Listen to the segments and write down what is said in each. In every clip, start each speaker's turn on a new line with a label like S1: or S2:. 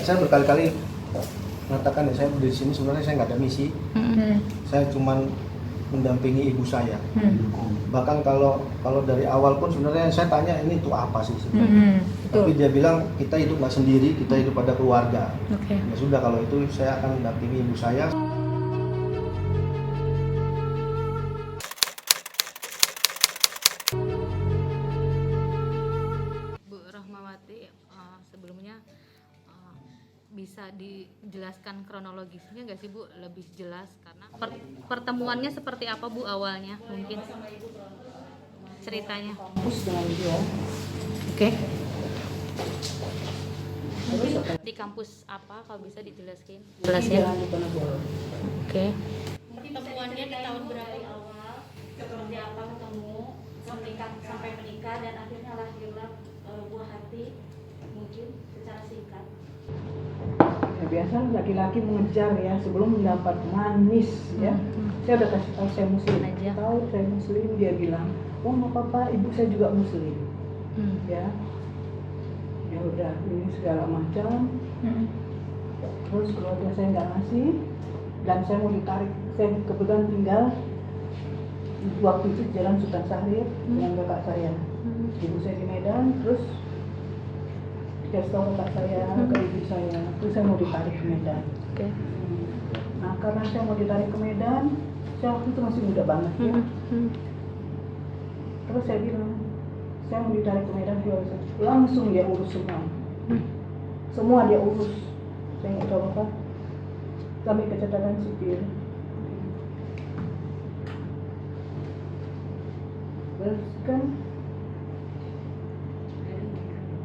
S1: saya berkali-kali mengatakan ya, saya di sini sebenarnya saya nggak ada misi. Saya cuman mendampingi ibu saya. Bahkan kalau dari awal pun sebenarnya saya tanya ini untuk apa sih sebenarnya. Tapi dia bilang kita hidup nggak sendiri, kita hidup pada keluarga. Ya sudah, kalau itu saya akan mendampingi ibu saya.
S2: Bu Rahmawati, sebelumnya bisa dijelaskan kronologisnya nggak sih Bu, lebih jelas, karena pertemuannya seperti apa Bu awalnya, mungkin ceritanya.
S3: Kampus dengan dia.
S2: Oke. Di kampus apa kalau bisa dijelasin?
S3: Jelasin. Jalan Diponegoro.
S2: Oke.
S4: Pertemuannya di tahun berapa awal, seperti apa ketemu, sampai menikah dan akhirnya lahirlah buah hati, mungkin secara singkat.
S3: Ya, biasa laki-laki mengejar ya sebelum mendapat manis ya. Saya udah kasih tahu saya muslim, tahu saya muslim, dia bilang, oh nggak apa-apa, ibu saya juga muslim. Ya udah, ini segala macam. Terus keluarga saya nggak ngasih dan saya mau ditarik. Saya kebetulan tinggal waktu itu Jalan Sultan Syahrir dengan kakak saya. Ibu saya di Medan, terus dikasih tahu kakak saya ke ibu saya, terus saya mau ditarik ke Medan. Nah karena saya mau ditarik ke Medan, saya waktu itu masih muda banget ya. Terus saya bilang, saya mau ditarik ke Medan, langsung dia urus semua dia urus. Saya nggak tahu apa, sampai ke catatan sipil. Terus kan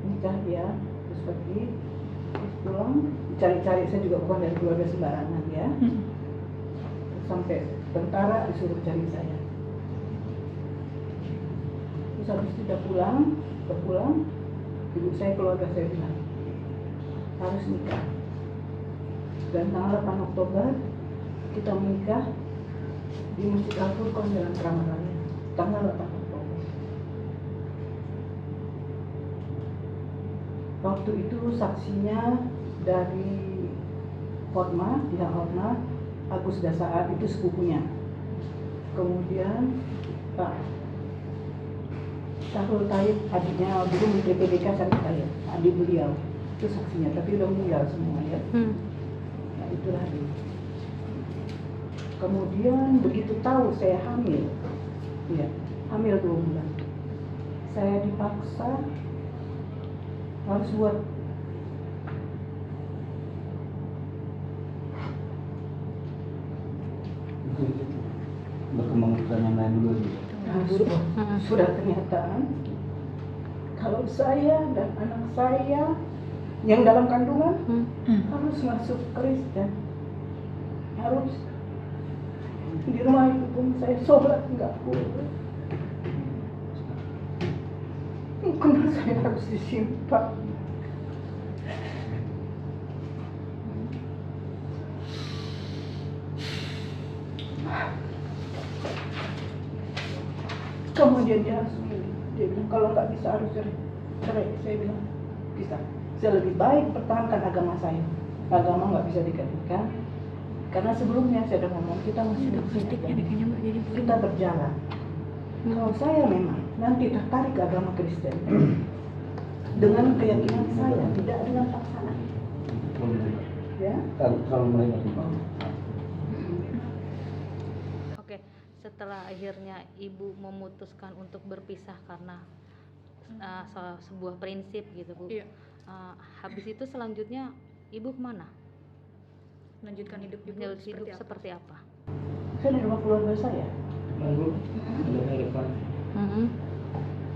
S3: nikah dia, terus pergi, terus pulang, cari-cari. Saya juga bukan dari keluarga sembarangan ya. Sampai tentara disuruh cari saya. Terus habis itu udah pulang, ibu saya, keluarga saya bilang harus nikah. Dan tanggal 8 Oktober kita menikah di Masjid Al-Furqan Jalan Keramat Raya. Tanggal 8 Oktober. Waktu itu saksinya dari Hotma, pihak Hotma, Agus Dasaat, itu sepupunya. Kemudian Pak Syahrul Taib, adiknya dulu Menteri PDK Syahrul Taib, adik beliau, itu saksinya, tapi udah meninggal semua ya. Nah itulah dia. Kemudian begitu tahu saya hamil, ya, hamil 2 bulan, saya dipaksa harus buat
S5: berkembang pertanyaan lain dulu aja.
S3: sudah kenyataan kalau saya dan anak saya yang dalam kandungan harus masuk Kristen, harus di rumah itu pun saya sholat nggak boleh, karena saya harus disimpan. Kemudian dia harus milih. Dia bilang kalau nggak bisa harus cerai. Saya bilang bisa. Saya lebih baik pertahankan agama saya. Agama nggak bisa digantikan. Karena sebelumnya saya udah ngomong kita masih kita berjalan. Kalau saya memang nanti tertarik ke agama Kristen dengan keyakinan saya, tidak dengan paksaan. Ya.
S5: Kalau mereka
S2: Oke, setelah akhirnya Ibu memutuskan untuk berpisah karena sebuah prinsip gitu Bu.
S6: Iya.
S2: Habis itu selanjutnya Ibu kemana?
S6: Melanjutkan hidup Ibu
S2: Hidup seperti apa?
S3: Saya di rumah keluarga saya.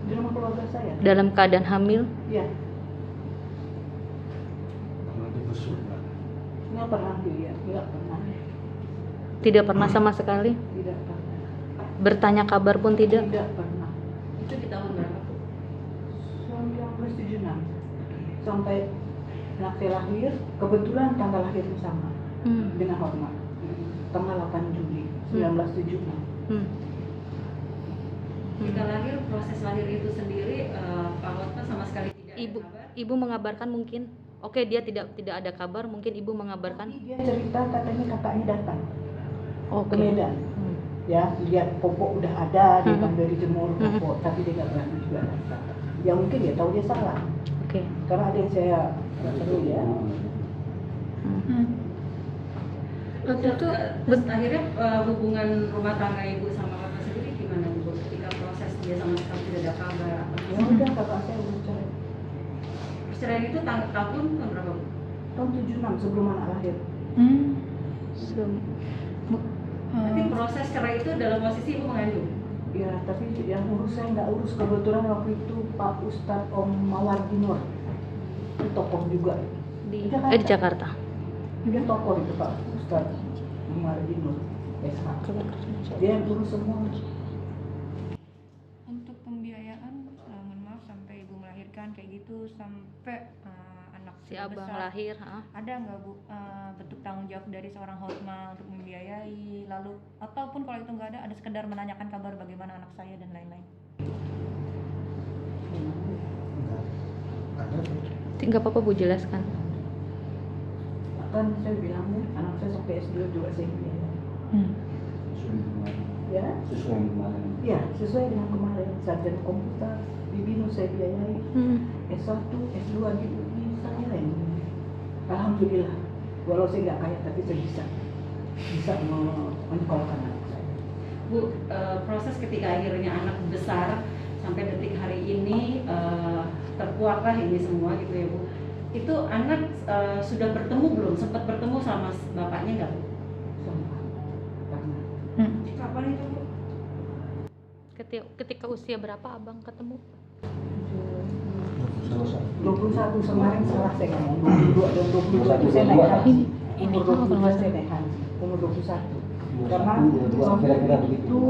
S3: Di rumah keluarga saya.
S2: Dalam keadaan hamil?
S3: Ya. Nggak pernah dilihat, nggak pernah.
S2: Tidak pernah sama sekali?
S3: Tidak pernah.
S2: Bertanya kabar pun tidak?
S3: Tidak pernah.
S4: Itu di tahun berapa tuh?
S3: 1976. Sampai anak saya lahir, kebetulan tanggal lahirnya sama dengan Hotma. Tanggal 8 Juli 1976.
S4: Kita lahir, proses lahir itu sendiri Pak Hotma sama sekali tidak ada kabar.
S2: Ibu mengabarkan mungkin? Oke, dia tidak ada kabar, mungkin ibu mengabarkan.
S3: Dia cerita katanya kakaknya datang ke
S2: Oke.
S3: Medan. Ya, lihat popok udah ada, dia kan dari jemur popok, tapi dia nggak berani juga datang. Ya mungkin dia tahu dia salah,
S2: Oke.
S3: karena ada yang saya nggak tahu ya.
S6: Waktu itu
S7: Terus akhirnya hubungan rumah tangga ibu sama kakak sendiri gimana ibu ketika proses dia sama sekali tidak ada kabar apa
S3: Ya udah kakak saya udah cerai
S7: perceraian itu tahun berapa bu?
S3: tahun 76 sebelum anak lahir.
S7: Berarti proses cerai itu dalam posisi ibu mengandung.
S3: Ya, tapi yang urus saya nggak urus, kebetulan waktu itu Pak Ustadz Om Mawardinor, itu tokoh juga.
S2: Di
S3: Jakarta.
S2: di Jakarta.
S3: Dia tokoh itu Pak Ustadz Om Mawardinor, SH. Dia yang urus semua.
S6: untuk pembiayaan, mohon maaf sampai ibu melahirkan kayak gitu sampai anak
S2: Si
S6: sudah
S2: abang
S6: besar.
S2: lahir,
S6: Ada nggak bu bentuk tanggung jawab dari seorang hotma untuk membiayai, lalu ataupun kalau itu nggak ada sekedar menanyakan kabar bagaimana anak saya dan lain-lain.
S1: Enggak ada sih.
S2: Nggak apa-apa bu, jelaskan.
S3: Kan saya bilang ya, anak saya sampai S2 juga saya biayai.
S5: Sesuai yang kemarin.
S3: Ya,
S5: Sesuai yang kemarin.
S3: ya sesuai dengan kemarin sarjana komputer di BINUS saya biayai. S1, S2 di UI saya yang alhamdulillah. Walau saya nggak kaya tapi saya bisa menyekolahkan anak saya.
S7: Bu, proses ketika akhirnya anak besar sampai detik hari ini terkuatlah ini semua gitu ya bu. Itu anak sudah bertemu belum? Sempat bertemu sama bapaknya nggak bu?
S3: Sama karena
S7: Kapan itu bu?
S2: Ketika usia berapa abang ketemu?
S3: 21 kemarin salah saya ngomong 22 dan 21 saya naik haji. Umur 22 saya naik haji. Umur 21. Karena
S5: kira-kira
S3: waktu
S5: begitu.
S3: itu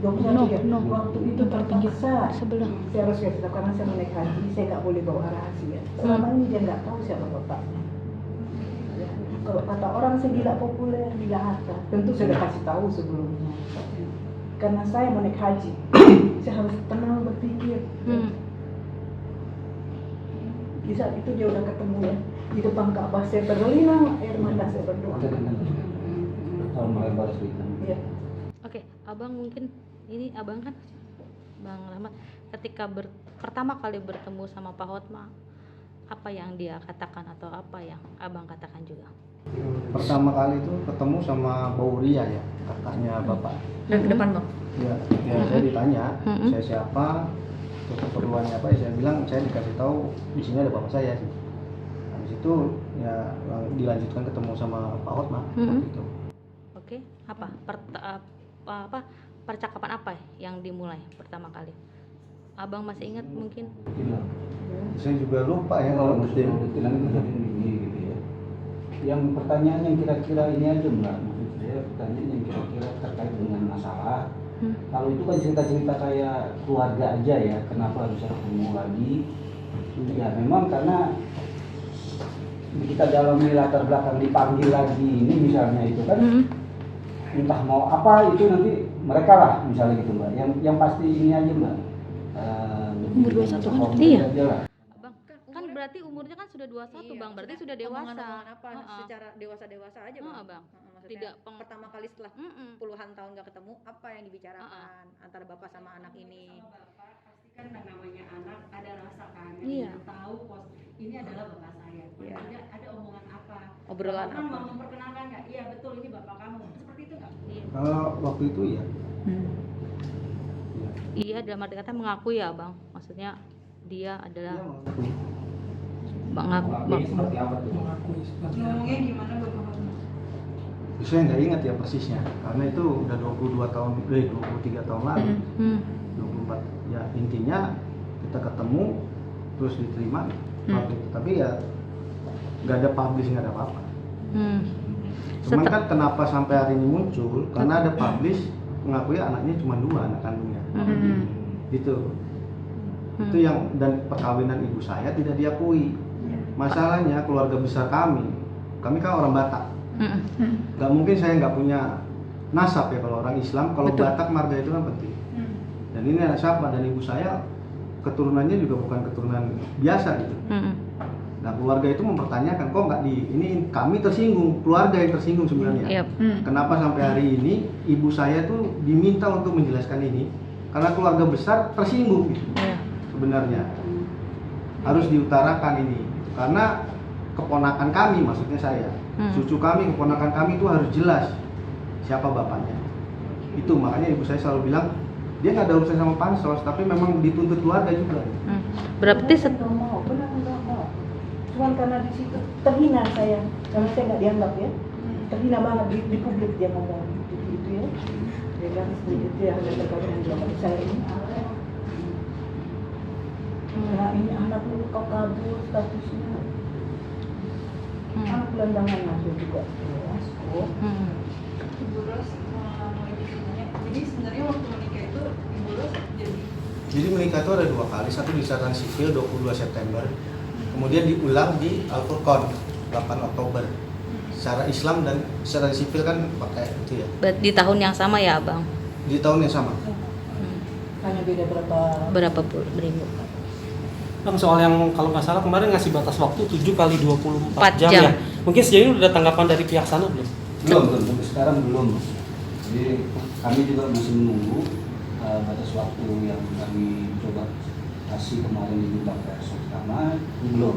S3: 21 ya. Waktu itu terpaksa
S2: Sebelah.
S3: saya harus kasih tahu karena saya mau naik haji, saya nggak boleh bawa rahasia. Selama ini dia nggak tahu siapa bapaknya. Ya. Kalau kata orang saya gila populer, gila harta, tentu saya udah kasih tahu sebelumnya. Karena saya mau naik haji, saya harus tenang berpikir. Di saat itu dia udah ketemu ya, di depan Ka'bah saya berlinang air mata saya berdoa.
S5: Kita kan tahun melebar cerita.
S3: Ya.
S2: Oke, abang mungkin ini abang kan, Bang Rahmat, ketika pertama kali bertemu sama Pak Hotma, apa yang dia katakan atau apa yang abang katakan juga?
S1: Pertama kali itu ketemu sama Bauria ya, kakaknya bapak.
S6: Dan ke depan bang.
S1: Ya, saya ditanya, saya siapa, terus keperluannya apa, ya saya bilang saya dikasih tahu di sini ada bapak saya sih. Habis itu ya dilanjutkan ketemu sama Pak Hotma waktu itu.
S2: Oke, apa percakapan apa yang dimulai pertama kali? Abang masih ingat mungkin?
S5: Iya.
S1: Saya juga lupa ya kalau detail.
S5: Detail itu jadi begini gitu ya. Yang pertanyaan yang kira-kira ini aja mbak, maksud saya pertanyaan yang kira-kira terkait dengan masalah. Kalau itu kan cerita-cerita kayak keluarga aja ya, kenapa bisa ketemu lagi? Ya memang karena kita dalam latar belakang dipanggil lagi ini misalnya itu kan entah mau apa itu nanti mereka lah misalnya gitu mbak. Yang pasti ini aja mbak.
S6: Umur 21 kan?
S2: Iya.
S5: Aja lah.
S2: Abang kan berarti umurnya kan sudah 21 bang, berarti sudah dewasa.
S6: Omongan apa
S2: Heeh.
S6: secara dewasa aja
S2: Heeh,
S6: bang.
S2: Bang.
S6: Maksudnya
S2: Tidak
S6: pertama kali setelah puluhan tahun nggak ketemu, apa yang dibicarakan antara bapak sama anak ini?
S7: Bapak pasti kan namanya anak ada rasa kangen,
S2: Iya.
S7: ingin tahu ini adalah bapak saya.
S6: Iya.
S7: Tidak ada omongan apa?
S6: Obrolan
S7: Bapak
S6: apa?
S7: mau memperkenalkan nggak? Iya betul ini bapak kamu. Seperti itu nggak?
S1: Kalau waktu itu ya,
S2: Iya, dalam arti kata mengakui ya bang, maksudnya dia adalah
S5: Seperti apa tuh?
S7: Ngomongnya gimana bapak kamu?
S1: saya nggak ingat ya persisnya, karena itu udah 23 tahun lalu, 24. Ya intinya kita ketemu, terus diterima, waktu itu. Tapi ya nggak ada publish, nggak ada apa-apa. Cuman kan kenapa sampai hari ini muncul? Karena ada publish mengakui anaknya cuma 2 anak kandungnya. Gitu. Itu yang, dan perkawinan ibu saya tidak diakui. Masalahnya keluarga besar kami kan orang Batak. Gak mungkin saya nggak punya nasab ya kalau orang Islam. Kalau Batak marga itu kan penting. Dan ini anak siapa, dan ibu saya keturunannya juga bukan keturunan biasa gitu. Nah keluarga itu mempertanyakan kok nggak ini kami tersinggung, keluarga yang tersinggung sebenarnya.
S2: Yap.
S1: Kenapa sampai hari ini ibu saya tuh diminta untuk menjelaskan ini karena keluarga besar tersinggung gitu. Sebenarnya harus diutarakan ini karena keponakan kami, maksudnya saya, cucu kami, keponakan kami itu harus jelas siapa bapaknya. Itu makanya ibu saya selalu bilang dia nggak ada urusan sama pansos, tapi memang dituntut keluarga juga.
S2: Berarti
S3: Nggak mau, benar nggak mau. Cuman karena di situ terhina saya, karena saya nggak dianggap ya, terhina banget di publik dia ngomong gitu ya. Dia kan itu yang ada terkait dengan saya ini. Nah ini anak lu kau kabur statusnya. Anak gelandangan masuk juga. Masuk.
S6: Ibu Ros mau ditanya, jadi sebenarnya waktu menikah itu Ibu Ros
S1: Jadi menikah itu ada 2 kali, satu di catatan sipil 22 September, kemudian diulang di Al-Furqan 8 Oktober. Secara Islam dan secara sipil kan pakai itu ya.
S2: di tahun yang sama ya abang?
S1: Di tahun yang sama.
S3: Hanya beda
S2: Berapa minggu?
S8: Bang, soal yang kalau nggak salah kemarin ngasih batas waktu 7 kali 24
S2: 4
S8: jam
S2: jam.
S8: ya. Mungkin sejauh ini udah tanggapan dari pihak sana belum?
S5: Belum, sampai sekarang belum. Jadi kami juga masih menunggu batas waktu yang kami coba kasih kemarin di Bintang Pers pertama, belum.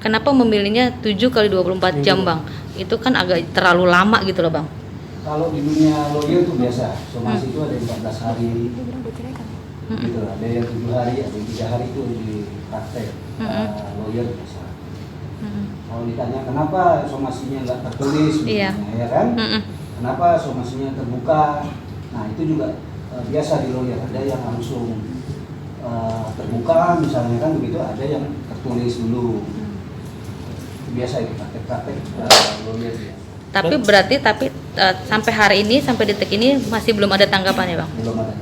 S2: Kenapa memilihnya 7 kali 24 jam bang? Itu kan agak terlalu lama gitu loh bang.
S5: Kalau di dunia lawyer itu biasa, somasi itu ada 14 hari, gitu. Ada yang 7 hari, ada yang 3 hari itu di praktek lawyer biasa. Kalau ditanya kenapa somasinya nggak tertulis, misalnya, ya kan? Kenapa somasinya terbuka? Nah itu juga biasa di lawyer, ada yang langsung terbuka misalnya kan begitu, ada yang tertulis dulu. Biasa itu praktek lawyer ya.
S2: Tapi berarti sampai hari ini, sampai detik ini masih belum ada tanggapan ya bang?
S5: Belum ada.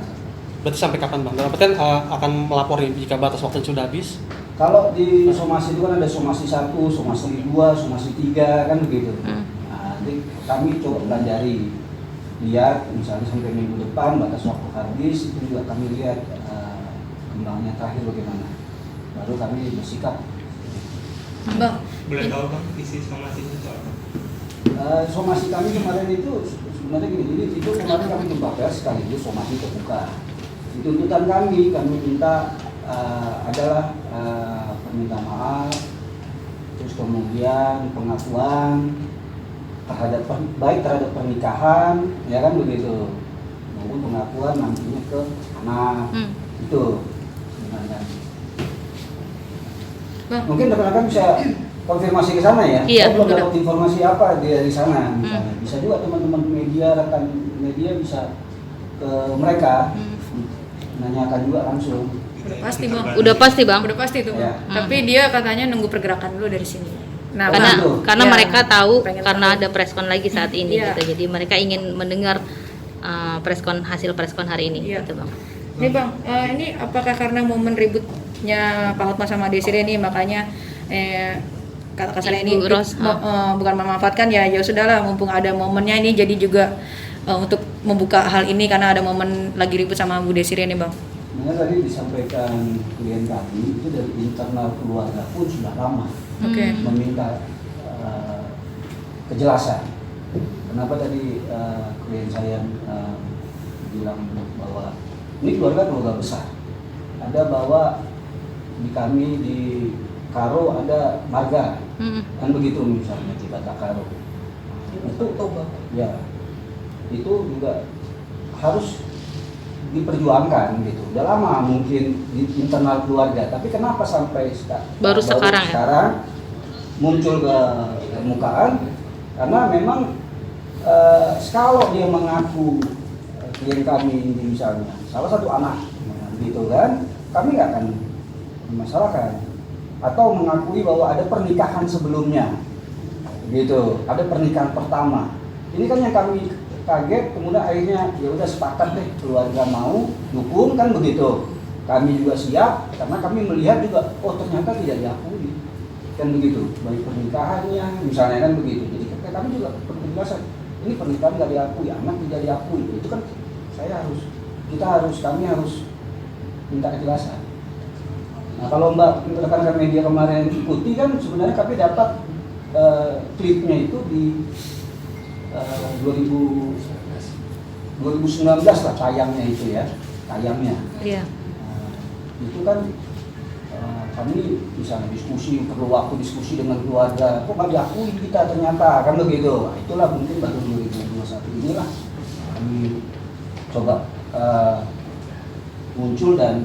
S8: Berarti sampai kapan bang? Dalam artian akan melapor jika batas waktu sudah habis?
S5: Kalau di somasi itu kan ada somasi 1, somasi 2, somasi 3 kan begitu. Nah, jadi kami coba pelajari, lihat misalnya sampai minggu depan batas waktu habis, itu juga kami lihat kembangnya terakhir bagaimana. Baru kami bersikap.
S9: Bang, boleh tahu bang isi somasi itu apa?
S5: Somasi kami kemarin itu sebenarnya gini, jadi itu kemarin kami jumpa pers sekaligus somasi terbuka. Di tuntutan kami minta adalah permintaan maaf, terus kemudian pengakuan baik terhadap pernikahan, ya kan begitu, maupun pengakuan nantinya ke anak, itu sebenarnya. Mungkin rekan-rekan bisa konfirmasi ke sana ya.
S2: Iya,
S5: saya belum dapat informasi apa dari sana misalnya. Bisa juga teman-teman media, rekan media bisa ke mereka menanyakan juga langsung.
S6: Udah pasti bang.
S2: Udah pasti bang.
S6: Udah pasti itu bang.
S5: Ya.
S6: Tapi dia katanya nunggu pergerakan dulu dari sini. Nah,
S2: Karena
S6: ya,
S2: mereka tahu
S6: pengen
S2: karena
S6: tahu.
S2: ada preskon lagi saat ini
S6: Iya.
S2: gitu. Jadi mereka ingin mendengar hasil preskon hari ini
S6: Iya.
S2: gitu bang.
S6: Ini bang, ini apakah karena momen ributnya Pak Hotma sama Desiree ini makanya kata kasarnya ini
S2: Ibu Ros,
S6: bukan memanfaatkan ya sudahlah mumpung ada momennya ini jadi juga untuk membuka hal ini karena ada momen lagi ribut sama Bu Desiree ini bang.
S5: Sebenarnya tadi disampaikan klien kami itu dari internal keluarga pun sudah lama meminta kejelasan. Kenapa tadi klien saya bilang bahwa ini keluarga besar. Ada bahwa di kami di Karo ada marga, kan begitu misalnya di Batak Karo. Itu ya itu juga harus diperjuangkan gitu. Udah lama mungkin di internal keluarga, tapi kenapa sampai
S2: baru sekarang
S5: muncul ke permukaan? Karena memang kalau dia mengaku klien kami ini misalnya salah satu anak, gitu kan, kami nggak akan memasalahkan. Atau mengakui bahwa ada pernikahan sebelumnya, gitu, ada pernikahan pertama. Ini kan yang kami kaget, kemudian akhirnya ya udah sepakat deh keluarga mau dukung kan begitu. Kami juga siap karena kami melihat juga oh ternyata tidak diakui kan begitu, baik pernikahannya misalnya kan begitu. Jadi kami juga penjelasan ini pernikahan nggak diakui, anak tidak diakui, itu kan kami harus minta kejelasan. Nah kalau Mbak rekan-rekan media kemarin ikuti kan sebenarnya kami dapat klipnya itu di 2019 lah tayangnya itu ya, tayangnya.
S2: Iya.
S5: Itu kan kami misalnya diskusi, perlu waktu diskusi dengan keluarga, kok nggak diakui kita ternyata, kan begitu. Nah, itulah mungkin baru 2021 inilah kami coba muncul dan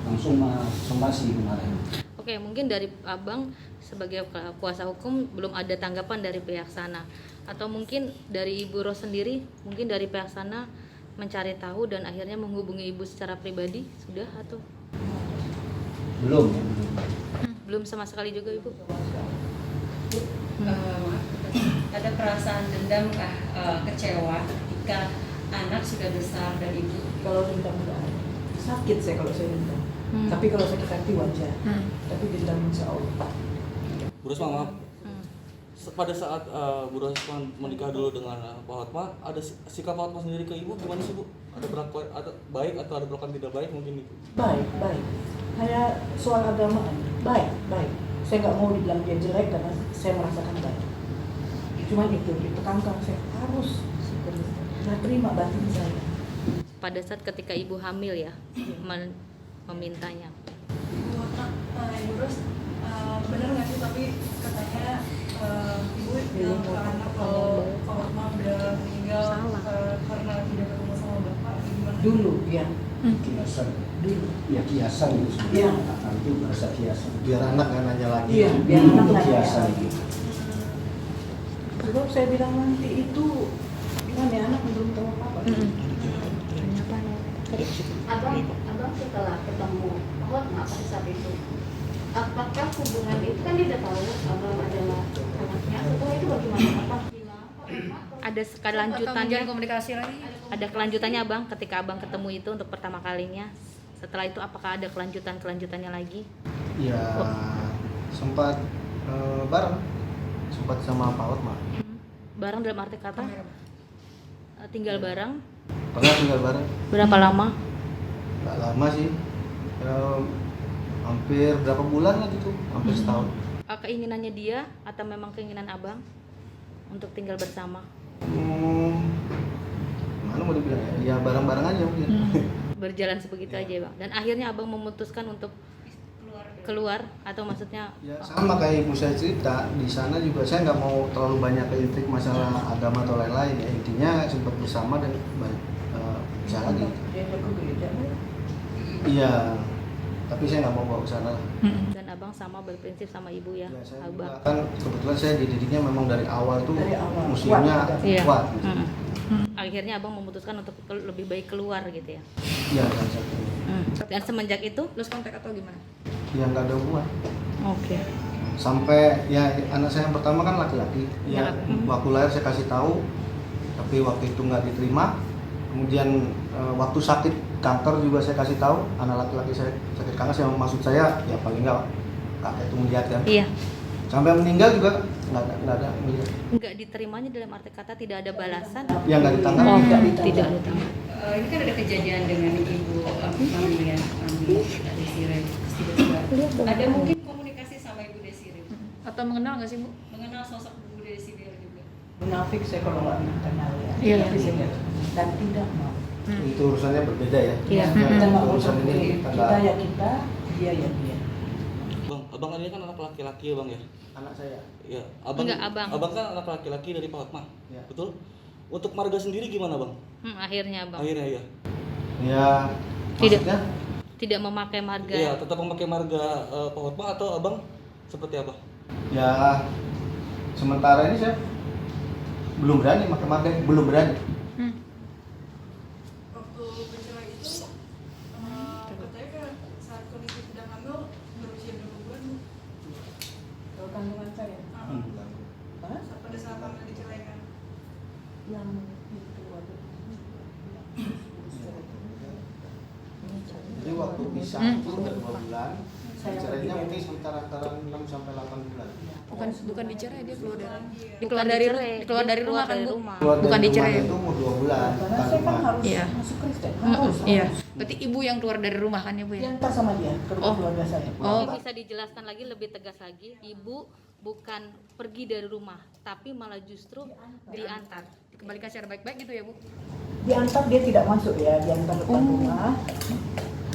S5: langsung somasi kemarin.
S2: Oke, mungkin dari Abang sebagai kuasa hukum belum ada tanggapan dari pihak sana, atau mungkin dari Ibu Ros sendiri, mungkin dari pihak sana mencari tahu dan akhirnya menghubungi Ibu secara pribadi sudah atau
S5: Belum ya.
S2: belum sama sekali juga Ibu?
S7: Maaf, ada perasaan dendam kah, kecewa ketika anak sudah besar dan ibu?
S3: Kalau dendam enggak ada. Sakit saya kalau saya dendam. Tapi kalau sakit hati wajar. Tapi dendam insya Allah.
S10: Bu Rosma, maaf. Pada saat Bu Rosma menikah dulu dengan Pak Hotma, ada sikap Pak Hotma sendiri ke Ibu gimana sih Bu? Ada berlaku ada baik atau ada berlaku tidak baik mungkin itu?
S3: Baik, baik. Kayak soal agamaan, baik, baik. Saya nggak mau dibilang dia jelek karena saya merasakan baik. Cuman itu ditekankan saya harus nggak terima batin saya.
S2: Pada saat ketika Ibu hamil ya, memintanya.
S6: Ibu Ros, benar nggak sih tapi katanya ibu bilang ke anak kalau Hotma udah meninggal karena tidak ketemu sama bapak, gimana?
S3: Dulu, ya.
S5: Kiasan.
S3: Dulu.
S5: Ya kiasan itu
S3: Iya.
S5: sebenarnya. Itu bahasa kiasan.
S1: Biar anak nggak nanya lagi.
S3: Iya, biar anak
S5: Untuk
S3: nanya
S5: kiasan
S3: lagi.
S5: itu.
S3: Sebab saya bilang nanti itu gimana ya, anak belum tahu apa-apa.
S4: Abang setelah ketemu Hotma pada saat itu, apakah hubungan itu kan dia udah tahu abang adalah anaknya, setelah itu bagaimana? Apa bilang
S2: Ada kelanjutannya,
S6: Komunikasi lagi?
S2: ada kelanjutannya Abang ketika Abang ketemu itu untuk pertama kalinya. Setelah itu apakah ada kelanjutannya lagi?
S1: Ya sempat bareng, sempat sama Pak Hotma.
S2: Bareng dalam arti kata tinggal bareng.
S1: Pernah tinggal bareng.
S2: Berapa lama?
S1: Nggak lama sih, hampir berapa bulan lah gitu, hampir setahun.
S2: Keinginannya dia atau memang keinginan Abang untuk tinggal bersama?
S1: Mana mau dibilang ya, ya bareng-bareng aja mungkin.
S2: Berjalan sebegitu aja Bang. Dan akhirnya Abang memutuskan untuk keluar atau maksudnya
S1: Ya sama kayak ibu saya cerita, di sana juga saya nggak mau terlalu banyak ke intrik masalah agama atau lain-lain ya. Intinya sempat bersama dan bisa lagi.
S3: Dia ke gereja.
S1: Iya, tapi saya nggak mau bawa ke sana lah.
S2: dan Abang sama berprinsip sama Ibu ya,
S1: Ya, saya
S2: Abang.
S1: juga kan kebetulan saya dididiknya memang dari awal tuh
S3: Dari awal.
S1: muslimnya
S2: Iya.
S1: kuat gitu.
S2: Akhirnya Abang memutuskan untuk lebih baik keluar gitu ya.
S1: Iya kan satu.
S2: Dan semenjak itu,
S6: Lost kontak atau gimana?
S1: Ya nggak ada hubungan.
S2: oke.
S1: Sampai ya anak saya yang pertama kan laki-laki. Ya waktu lahir saya kasih tahu, tapi waktu itu nggak diterima. Kemudian waktu sakit kanker juga saya kasih tahu, anak laki-laki saya sakit kanker. Yang maksud saya ya paling nggak kakek itu melihat kan.
S2: Iya.
S1: Sampai meninggal juga nggak ada melihat.
S2: Enggak diterimanya dalam arti kata tidak ada balasan.
S1: Ya nggak ditangkap.
S2: Oh,
S3: Nggak
S2: tidak
S3: ditangkap.
S2: ada.
S7: Ini kan ada kejadian dengan ibu Mami ya, Mami Desire. Ada mungkin komunikasi sama ibu Desire,
S6: Atau mengenal nggak sih Bu?
S7: mengenal sosok ibu Desire juga.
S3: Munafik saya kalau nggak kenal ya.
S2: Iya.
S3: Tapi saya nggak dan tidak mau.
S1: Itu urusannya berbeda ya.
S2: Iya.
S3: Kita nggak mau
S1: Urusan
S3: campur.
S1: ini
S3: Kita
S1: tanggal
S3: ya kita, dia ya dia.
S10: Bang, abang ini kan anak laki-laki ya Bang ya?
S1: anak saya.
S10: Ya, abang.
S2: Enggak, abang.
S10: Abang kan anak laki-laki dari Pak Hotma.
S1: Ya.
S10: Betul? Untuk marga sendiri gimana Bang?
S2: Akhirnya Abang
S10: Akhirnya ya.
S1: Ya
S2: Tidak.
S1: maksudnya
S2: tidak memakai marga.
S10: Iya, tetap memakai marga Pak Hotma atau abang seperti apa?
S1: ya sementara ini saya belum berani pakai marga, belum berani.
S6: Waktu bercerai itu katanya kan saat kondisi sedang hamil berusia berapa bulan Bu?
S3: Kalau kandungan saya,
S6: Pada saat hamil diceraikan.
S3: yang itu waktu
S1: Jadi waktu pisah itu udah 2 bulan,
S3: saya
S1: Cerainya
S3: pergi
S1: mungkin sekitar antara 6 sampai 8 bulan.
S11: Bukan dicerai, dia keluar
S2: Bukan dicerai,
S11: dari
S2: dia
S11: rumah kan,
S2: dari
S11: Bu?
S2: rumah.
S1: Keluar
S11: Bukan
S1: dari
S11: dicerai.
S1: rumah itu umur 2 bulan.
S3: karena
S1: bukan
S3: saya kan
S1: rumah.
S3: harus
S11: Iya.
S3: masuk Kristen, harus.
S11: Iya. Berarti ibu yang keluar dari rumah kan ya, Bu ya?
S3: Diantar sama dia ke rumah keluarga saya.
S11: Oh.
S2: Ini bisa dijelaskan lagi lebih tegas lagi, ibu bukan pergi dari rumah, tapi malah justru diantar.
S11: Dikembalikan secara baik-baik gitu ya, Bu?
S3: Diantar, dia tidak masuk ya, diantar depan rumah.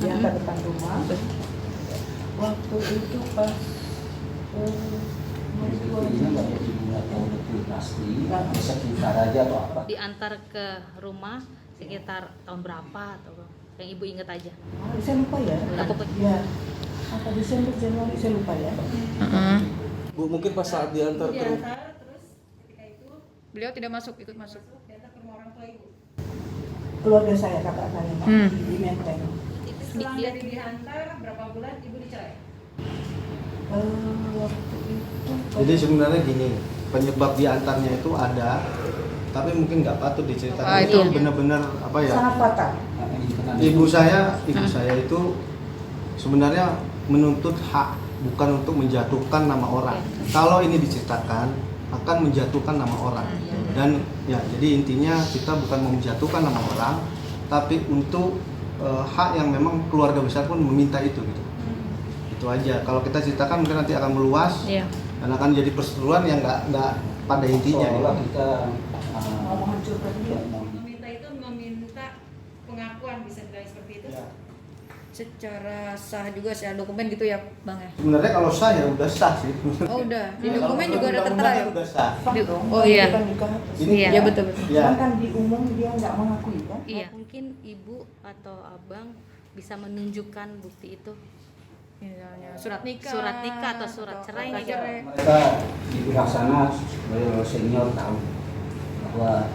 S3: Diantar depan rumah. Waktu itu pas
S5: Ini nggak ada ibu nggak tahu betul pasti, sekitar aja atau apa.
S2: Diantar ke rumah sekitar tahun berapa atau yang ibu ingat aja?
S3: saya lupa ya. Ya. Apa Desember, Januari, saya lupa ya.
S10: Bu, mungkin pas saat diantar ke rumah,
S7: Diantar, terus ketika itu
S11: Beliau tidak masuk, ikut masuk.
S7: diantar ke rumah orang tua ibu.
S3: Keluarga saya, kakak saya, Pak, di Menteng.
S7: Setelah dari diantar berapa bulan ibu dicerai?
S3: Waktu itu
S1: Jadi sebenarnya gini, penyebab diantarnya itu ada, tapi mungkin nggak patut diceritakan.
S11: Ah,
S1: Itu
S11: iya.
S1: benar-benar apa ya?
S3: sangat fatal.
S1: Ibu saya itu sebenarnya menuntut hak, bukan untuk menjatuhkan nama orang. Kalau ini diceritakan akan menjatuhkan nama orang. Dan ya, jadi intinya kita bukan mau menjatuhkan nama orang, tapi untuk hak yang memang keluarga besar pun meminta itu gitu. Itu aja. Kalau kita ceritakan mungkin nanti akan meluas
S11: Iya.
S1: dan akan jadi perseteruan yang nggak pada intinya.
S5: Seolah
S1: Gitu.
S5: kita
S3: Mau menghancurkan dia.
S7: Meminta itu meminta pengakuan, bisa dibilang seperti itu.
S1: Ya.
S11: Secara sah juga, secara dokumen gitu ya, Bang ya?
S1: Sebenarnya kalau sah ya udah sah sih.
S11: Oh udah, di
S1: Ya,
S11: dokumen
S1: kalau
S11: juga ada
S1: undang-undang
S11: tertera ya?
S1: kan udah sah.
S3: Sah dong,
S11: Oh, iya.
S3: bukan nikah atas.
S1: Ini
S11: Iya, betul-betul.
S1: Ya.
S3: Kan di umum dia nggak mengakui kan?
S2: Iya. Mungkin ibu atau abang bisa menunjukkan bukti itu.
S11: Misalnya surat nikah
S2: Atau surat cerai
S11: akta
S2: gitu.
S5: mereka di pihak sana sebagai senior tahu bahwa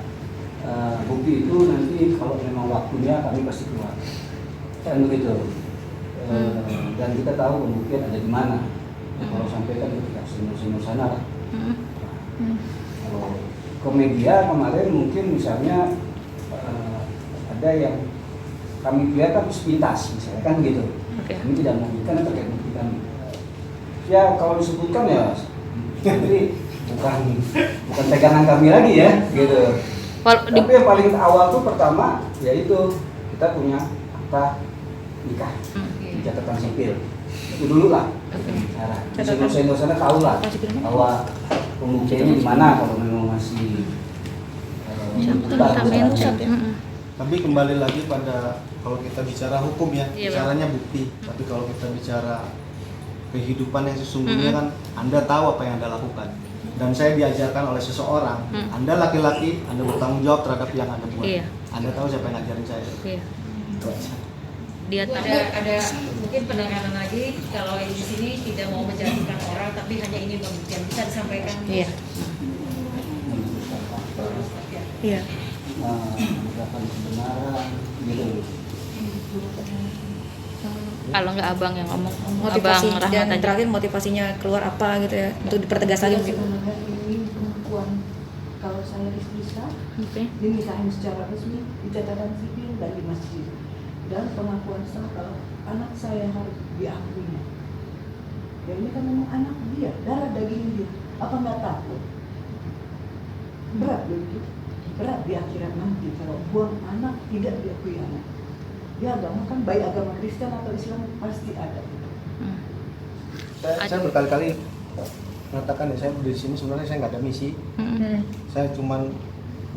S5: bukti itu nanti kalau memang waktunya kami pasti keluar kan begitu. Dan kita tahu pembuktian ada di mana. Kalau sampaikan ke pihak senior sana lah. Kalau ke media kemarin mungkin misalnya ada yang kami lihat kan sepintas misalnya kan gitu. Kami tidak membuktikan terkait bukti kami. Ya kalau disebutkan ya jadi bukan pegangan kami lagi ya gitu. Tapi yang paling awal tuh pertama yaitu kita punya akta nikah di catatan sipil. Itu dulu lah. Senior sana tahu lah bahwa pembuktiannya di mana kalau memang masih
S1: Tapi kembali lagi pada kalau kita bicara hukum ya,
S2: Iya,
S1: bicaranya bukti. Tapi kalau kita bicara kehidupan yang sesungguhnya kan Anda tahu apa yang Anda lakukan. Dan saya diajarkan oleh seseorang, Anda laki-laki, Anda bertanggung jawab terhadap yang Anda buat.
S2: Iya.
S1: Anda tahu siapa yang ngajarin saya.
S2: Iya.
S1: Itu aja.
S2: Dia
S7: Ada mungkin penekanan lagi kalau di sini tidak mau menjatuhkan orang tapi hanya ingin pembuktian, bisa disampaikan.
S11: Iya. Iya.
S5: Menegakkan kebenaran gitu.
S2: kalau nggak abang yang ngomong,
S11: Motivasi
S2: abang
S11: dan
S2: Rahmat aja.
S11: terakhir motivasinya keluar apa gitu ya, untuk dipertegas lagi mungkin.
S3: Sebenarnya ini pengakuan kalau saya dipisah,
S2: Oke.
S3: dinikahin secara resmi di catatan sipil dan di masjid. Dan pengakuan sah kalau anak saya harus diakuinya. Ya ini kan memang anak dia, darah daging dia. Apa nggak takut? Berat begitu. Berat di akhirat nanti kalau buang anak tidak diakui anak. Di agama kan baik agama Kristen atau Islam pasti ada.
S1: Saya berkali-kali mengatakan ya, saya di sini sebenarnya saya nggak ada misi. Saya cuma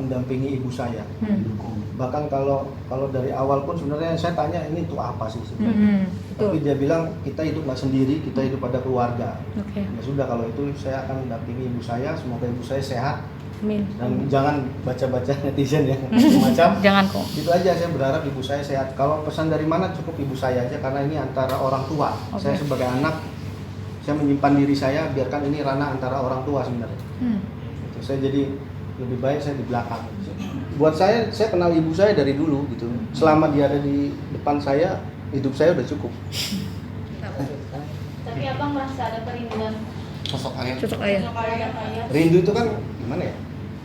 S1: mendampingi ibu saya. Bahkan kalau dari awal pun sebenarnya saya tanya ini untuk apa sih sebenarnya. Tapi dia bilang kita hidup nggak sendiri, kita hidup pada keluarga.
S2: Oke.
S1: Ya sudah kalau itu saya akan mendampingi ibu saya, semoga ibu saya sehat.
S2: Amin.
S1: Dan jangan baca-baca netizen yang macam-macam.
S2: Jangan kok.
S1: Itu aja, saya berharap ibu saya sehat. Kalau pesan dari mana cukup ibu saya aja karena ini antara orang tua. Saya sebagai anak, saya menyimpan diri saya, biarkan ini ranah antara orang tua sebenarnya. Itu saya jadi lebih baik saya di belakang. Buat saya kenal ibu saya dari dulu gitu. Selama dia ada di depan saya, hidup saya udah cukup.
S4: Tapi abang merasa ada kerinduan
S1: Sosok ayah.
S11: Sosok ayah.
S4: ayah.
S1: Rindu itu kan gimana ya?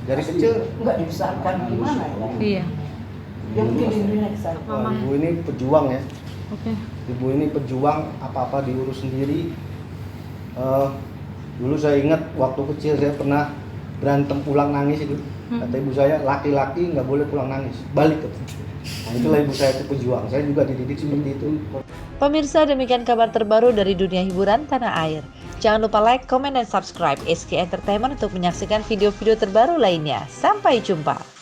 S1: Dari kecil.
S3: Nggak dibesarkan gimana ya?
S2: Iya.
S3: Dia mungkin rindunya ke saya.
S1: Wah, ibu ini pejuang ya.
S2: Oke.
S1: Ibu ini pejuang, apa-apa diurus sendiri. Dulu saya ingat waktu kecil saya pernah berantem pulang nangis itu. Kata ibu saya, laki-laki nggak boleh pulang nangis, balik ke. Nah itulah ibu saya itu pejuang. Saya juga dididik seperti itu.
S12: Pemirsa, demikian kabar terbaru dari dunia hiburan tanah air. Jangan lupa like, comment, dan subscribe SK Entertainment untuk menyaksikan video-video terbaru lainnya. Sampai jumpa.